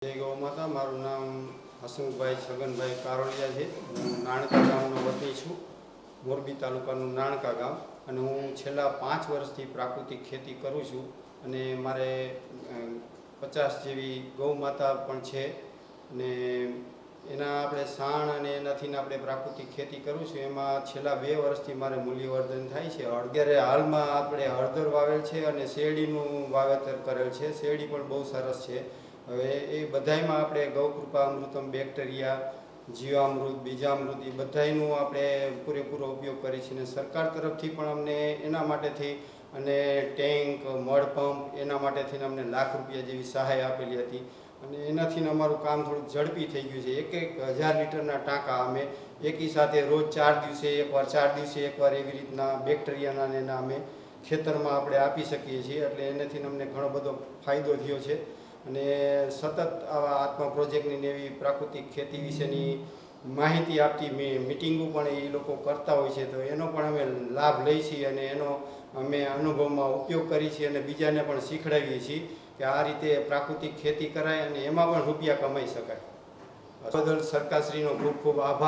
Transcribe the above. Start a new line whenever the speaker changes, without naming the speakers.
જય ગૌ માતા। મારું નામ હસમુખભાઈ છગનભાઈ કારોડિયા છે। હું નાણકા ગામનો વતની છું। મોરબી તાલુકાનું નાણકા ગામ। અને હું છેલ્લા 5 વર્ષથી પ્રાકૃતિક ખેતી કરું છું। અને મારે 50 જેવી ગૌ માતા પણ છે। અને એના આપણે સાણ અને એનાથી આપણે પ્રાકૃતિક ખેતી કરું છું। એમાં છેલ્લા 2 વર્ષથી મારે મૂલ્યવર્ધન થાય છે। અત્યારે હાલમાં આપણે હળદર વાવેલ છે અને શેરડીનું વાવેતર કરેલ છે। શેરડી પણ બહુ સરસ છે। હવે એ બધાયમાં આપણે ગૌકૃપા અમૃતમ બેક્ટેરિયા, જીવામૃત, બીજામૃત એ બધાયનું આપણે પૂરેપૂરો ઉપયોગ કરીએ છીએ। અને સરકાર તરફથી પણ અમને એના માટેથી અને ટેન્ક, મડ પંપ એના માટેથી અમને લાખ રૂપિયા જેવી સહાય આપેલી હતી। અને એનાથી અમારું કામ થોડુંક ઝડપી થઈ ગયું છે। 1000 લીટરના ટાંકા અમે એકી સાથે રોજ 4 દિવસે એકવાર 4 દિવસે એકવાર એવી રીતના બેક્ટેરિયાના એના અમે ખેતરમાં આપણે આપી શકીએ છીએ। એટલે એનાથી અમને ઘણો બધો ફાયદો થયો છે। અને સતત આવા આત્મા પ્રોજેક્ટની એવી પ્રાકૃતિક ખેતી વિશેની માહિતી આપતી મિટિંગો પણ એ લોકો કરતા હોય છે। તો એનો પણ અમે લાભ લઈએ છીએ અને એનો અમે અનુભવમાં ઉપયોગ કરીએ છીએ અને બીજાને પણ શીખડાવીએ છીએ કે આ રીતે પ્રાકૃતિક ખેતી કરાય અને એમાં પણ રૂપિયા કમાઈ શકાય। બદલ સરકારશ્રીનો ખૂબ ખૂબ આભાર।